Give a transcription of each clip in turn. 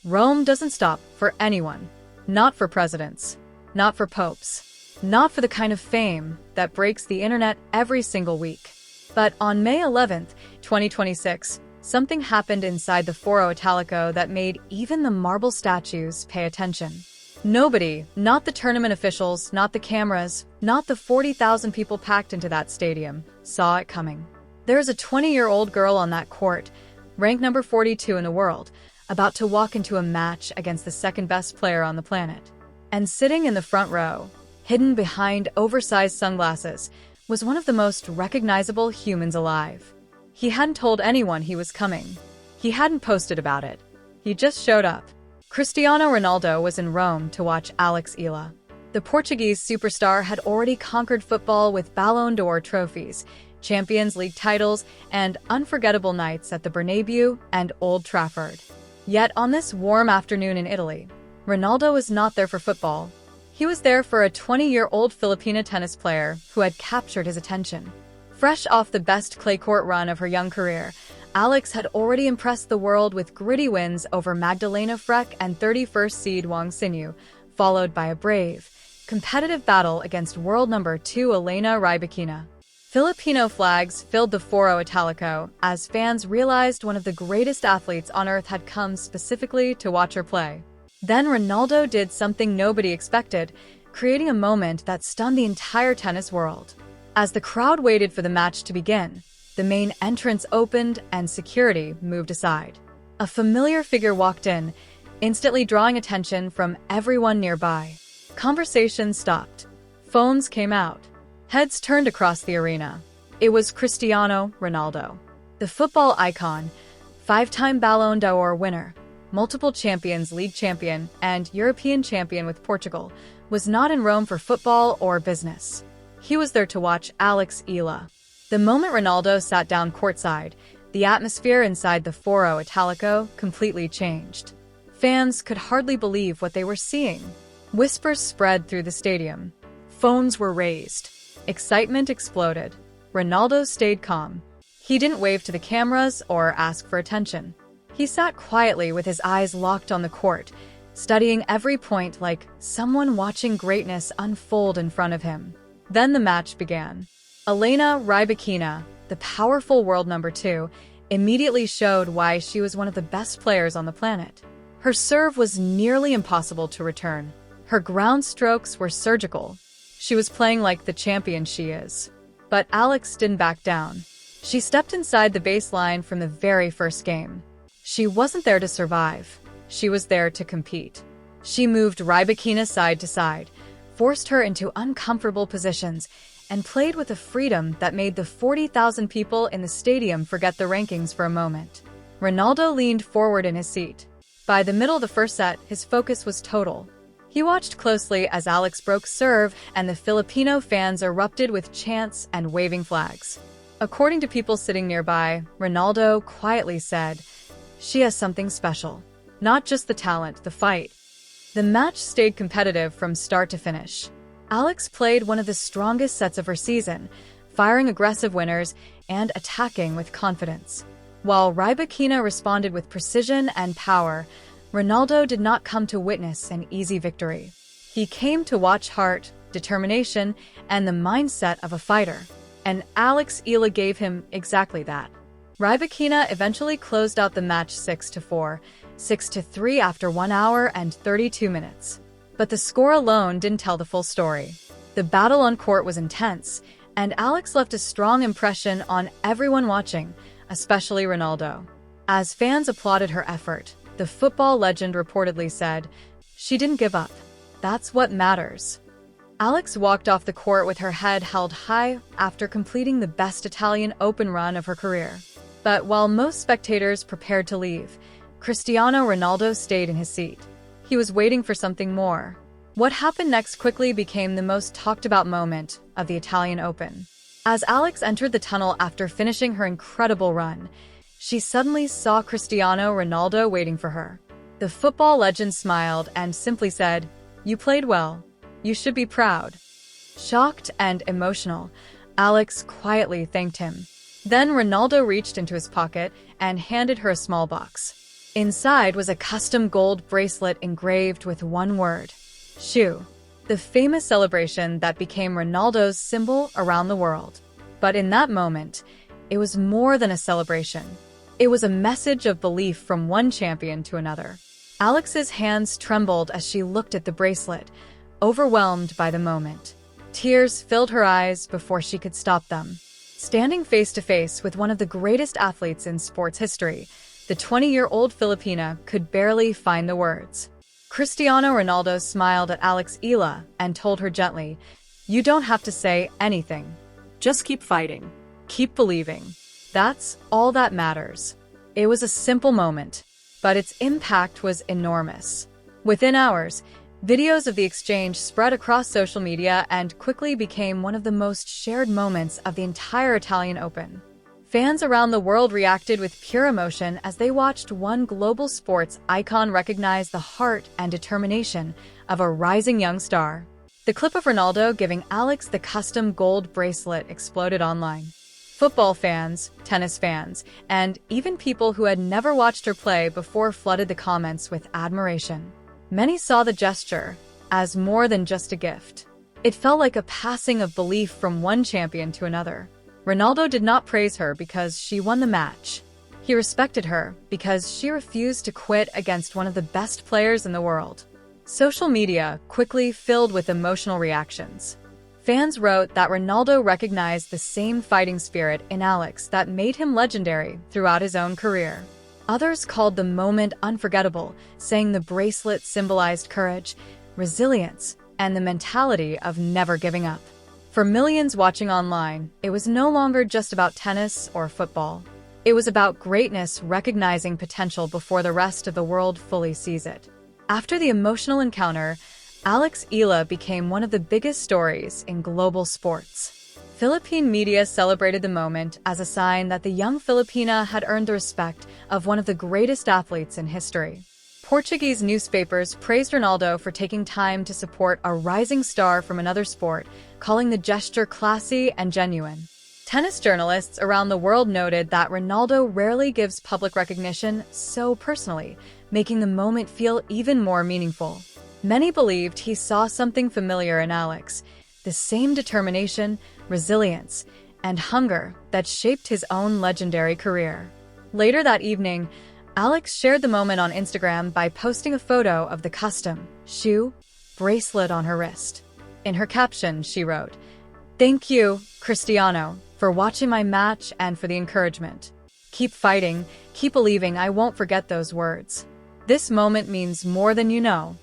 Rome doesn't stop for anyone. Not for presidents. Not for popes. Not for the kind of fame that breaks the internet every single week. But on May 11th, 2026, something happened inside the Foro Italico that made even the marble statues pay attention. Nobody, not the tournament officials, not the cameras, not the 40,000 people packed into that stadium, saw it coming. There's a 20-year-old girl on that court, ranked number 42 in the world, about to walk into a match against the second-best player on the planet. And sitting in the front row, hidden behind oversized sunglasses, was one of the most recognizable humans alive. He hadn't told anyone he was coming. He hadn't posted about it. He just showed up. Cristiano Ronaldo was in Rome to watch Alex Eala. The Portuguese superstar had already conquered football with Ballon d'Or trophies, Champions League titles, and unforgettable nights at the Bernabeu and Old Trafford. Yet on this warm afternoon in Italy, Ronaldo was not there for football. He was there for a 20-year-old Filipino tennis player who had captured his attention. Fresh off the best clay court run of her young career, Alex had already impressed the world with gritty wins over Magdalena Frech and 31st seed Wang Xinyu, followed by a brave, competitive battle against world number 2 Elena Rybakina. Filipino flags filled the Foro Italico as fans realized one of the greatest athletes on earth had come specifically to watch her play. Then Ronaldo did something nobody expected, creating a moment that stunned the entire tennis world. As the crowd waited for the match to begin, the main entrance opened and security moved aside. A familiar figure walked in, instantly drawing attention from everyone nearby. Conversations stopped. Phones came out. Heads turned across the arena. It was Cristiano Ronaldo. The football icon, 5-time Ballon d'Or winner, multiple Champions League champion, and European champion with Portugal, was not in Rome for football or business. He was there to watch Alex Eala. The moment Ronaldo sat down courtside, the atmosphere inside the Foro Italico completely changed. Fans could hardly believe what they were seeing. Whispers spread through the stadium. Phones were raised. Excitement exploded. Ronaldo stayed calm. He didn't wave to the cameras or ask for attention. He sat quietly with his eyes locked on the court, studying every point like someone watching greatness unfold in front of him. Then the match began. Elena Rybakina, the powerful world number 2, immediately showed why she was one of the best players on the planet. Her serve was nearly impossible to return. Her ground strokes were surgical. She was playing like the champion she is. But Alex didn't back down. She stepped inside the baseline from the very first game. She wasn't there to survive. She was there to compete. She moved Rybakina side to side, forced her into uncomfortable positions, and played with a freedom that made the 40,000 people in the stadium forget the rankings for a moment. Ronaldo leaned forward in his seat. By the middle of the first set, his focus was total. He watched closely as Alex broke serve and the Filipino fans erupted with chants and waving flags. According to people sitting nearby, Ronaldo quietly said, "She has something special. Not just the talent, the fight." The match stayed competitive from start to finish. Alex played one of the strongest sets of her season, firing aggressive winners and attacking with confidence. While Rybakina responded with precision and power, Ronaldo did not come to witness an easy victory. He came to watch heart, determination, and the mindset of a fighter. And Alex Eala gave him exactly that. Rybakina eventually closed out the match 6-4, 6-3 after 1 hour and 32 minutes. But the score alone didn't tell the full story. The battle on court was intense, and Alex left a strong impression on everyone watching, especially Ronaldo. As fans applauded her effort, the football legend reportedly said, "She didn't give up. That's what matters." Alex walked off the court with her head held high after completing the best Italian Open run of her career. But while most spectators prepared to leave, Cristiano Ronaldo stayed in his seat. He was waiting for something more. What happened next quickly became the most talked-about moment of the Italian Open. As Alex entered the tunnel after finishing her incredible run, she suddenly saw Cristiano Ronaldo waiting for her. The football legend smiled and simply said, "You played well. You should be proud." Shocked and emotional, Alex quietly thanked him. Then Ronaldo reached into his pocket and handed her a small box. Inside was a custom gold bracelet engraved with one word: shoe, the famous celebration that became Ronaldo's symbol around the world. But in that moment, it was more than a celebration. It was a message of belief from one champion to another. Alex's hands trembled as she looked at the bracelet, overwhelmed by the moment. Tears filled her eyes before she could stop them. Standing face to face with one of the greatest athletes in sports history, the 20-year-old Filipina could barely find the words. Cristiano Ronaldo smiled at Alex Eala and told her gently, "You don't have to say anything. Just keep fighting. Keep believing. That's all that matters." It was a simple moment, but its impact was enormous. Within hours, videos of the exchange spread across social media and quickly became one of the most shared moments of the entire Italian Open. Fans around the world reacted with pure emotion as they watched one global sports icon recognize the heart and determination of a rising young star. The clip of Ronaldo giving Alex the custom gold bracelet exploded online. Football fans, tennis fans, and even people who had never watched her play before flooded the comments with admiration. Many saw the gesture as more than just a gift. It felt like a passing of belief from one champion to another. Ronaldo did not praise her because she won the match. He respected her because she refused to quit against one of the best players in the world. Social media quickly filled with emotional reactions. Fans wrote that Ronaldo recognized the same fighting spirit in Alex that made him legendary throughout his own career. Others called the moment unforgettable, saying the bracelet symbolized courage, resilience, and the mentality of never giving up. For millions watching online, it was no longer just about tennis or football. It was about greatness recognizing potential before the rest of the world fully sees it. After the emotional encounter, Alex Eala became one of the biggest stories in global sports. Philippine media celebrated the moment as a sign that the young Filipina had earned the respect of one of the greatest athletes in history. Portuguese newspapers praised Ronaldo for taking time to support a rising star from another sport, calling the gesture classy and genuine. Tennis journalists around the world noted that Ronaldo rarely gives public recognition so personally, making the moment feel even more meaningful. Many believed he saw something familiar in Alex, the same determination, resilience, and hunger that shaped his own legendary career. Later that evening, Alex shared the moment on Instagram by posting a photo of the custom shoe bracelet on her wrist. In her caption, she wrote, "Thank you, Cristiano, for watching my match and for the encouragement. Keep fighting, keep believing. I won't forget those words. This moment means more than you know."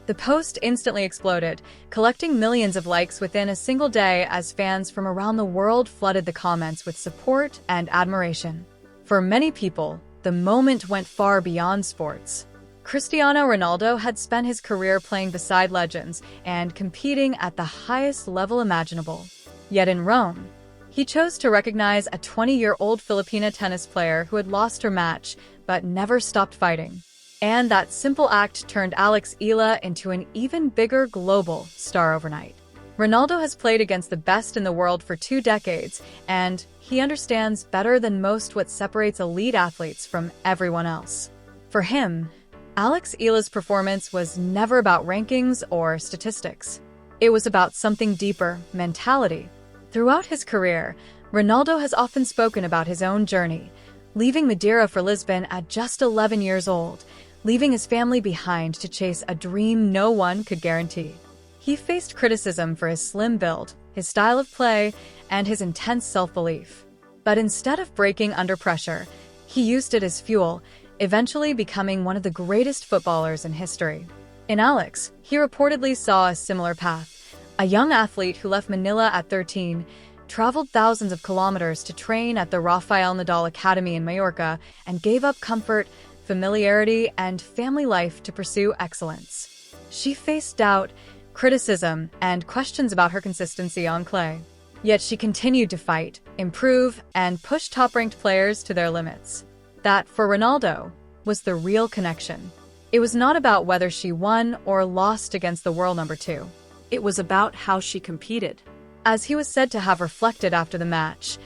The post instantly exploded, collecting millions of likes within a single day as fans from around the world flooded the comments with support and admiration. For many people, the moment went far beyond sports. Cristiano Ronaldo had spent his career playing beside legends and competing at the highest level imaginable. Yet in Rome, he chose to recognize a 20-year-old Filipina tennis player who had lost her match but never stopped fighting. And that simple act turned Alex Eala into an even bigger global star overnight. Ronaldo has played against the best in the world for 2 decades, and he understands better than most what separates elite athletes from everyone else. For him, Alex Eala's performance was never about rankings or statistics. It was about something deeper: mentality. Throughout his career, Ronaldo has often spoken about his own journey, leaving Madeira for Lisbon at just 11 years old, leaving his family behind to chase a dream no one could guarantee. He faced criticism for his slim build, his style of play, and his intense self-belief. But instead of breaking under pressure, he used it as fuel, eventually becoming one of the greatest footballers in history. In Alex, he reportedly saw a similar path. A young athlete who left Manila at 13, traveled thousands of kilometers to train at the Rafael Nadal Academy in Mallorca, and gave up comfort, familiarity, and family life to pursue excellence. She faced doubt, criticism, and questions about her consistency on clay. Yet she continued to fight, improve, and push top-ranked players to their limits. That, for Ronaldo, was the real connection. It was not about whether she won or lost against the world number 2. It was about how she competed. As he was said to have reflected after the match,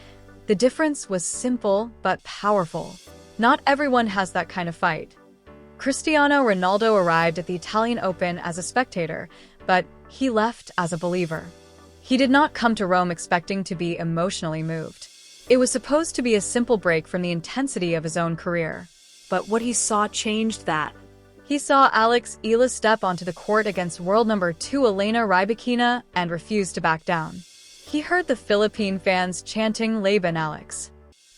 the difference was simple but powerful. Not everyone has that kind of fight. Cristiano Ronaldo arrived at the Italian Open as a spectator, but he left as a believer. He did not come to Rome expecting to be emotionally moved. It was supposed to be a simple break from the intensity of his own career. But what he saw changed that. He saw Alex Eala step onto the court against world number 2 Elena Rybakina and refused to back down. He heard the Philippine fans chanting Laban Alex.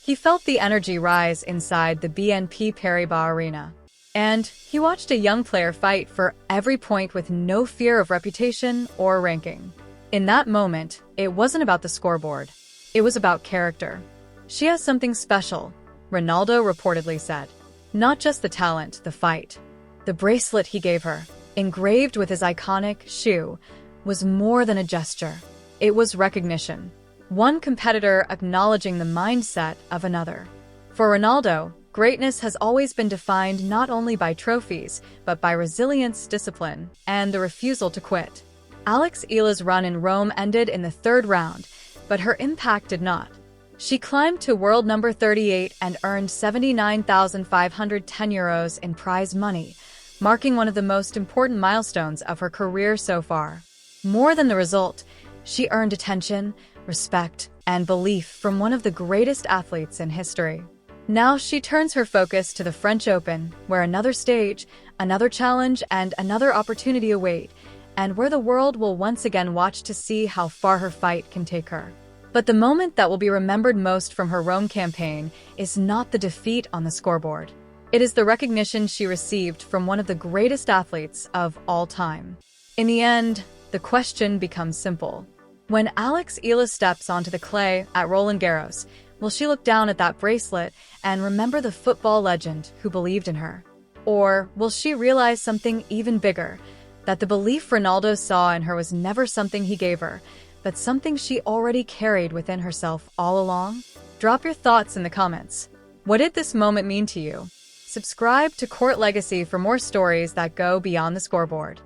He felt the energy rise inside the BNP Paribas arena. And he watched a young player fight for every point with no fear of reputation or ranking. In that moment, it wasn't about the scoreboard. It was about character. She has something special, Ronaldo reportedly said. Not just the talent, the fight. The bracelet he gave her, engraved with his iconic shoe, was more than a gesture. It was recognition. One competitor acknowledging the mindset of another. For Ronaldo, greatness has always been defined not only by trophies, but by resilience, discipline, and the refusal to quit. Alex Eala's run in Rome ended in the third round, but her impact did not. She climbed to world number 38 and earned €79,510 in prize money, marking one of the most important milestones of her career so far. More than the result, she earned attention, respect, and belief from one of the greatest athletes in history. Now she turns her focus to the French Open, where another stage, another challenge, and another opportunity await, and where the world will once again watch to see how far her fight can take her. But the moment that will be remembered most from her Rome campaign is not the defeat on the scoreboard. It is the recognition she received from one of the greatest athletes of all time. In the end, the question becomes simple. When Alex Eala steps onto the clay at Roland Garros, will she look down at that bracelet and remember the football legend who believed in her? Or will she realize something even bigger, that the belief Ronaldo saw in her was never something he gave her, but something she already carried within herself all along? Drop your thoughts in the comments. What did this moment mean to you? Subscribe to Court Legacy for more stories that go beyond the scoreboard.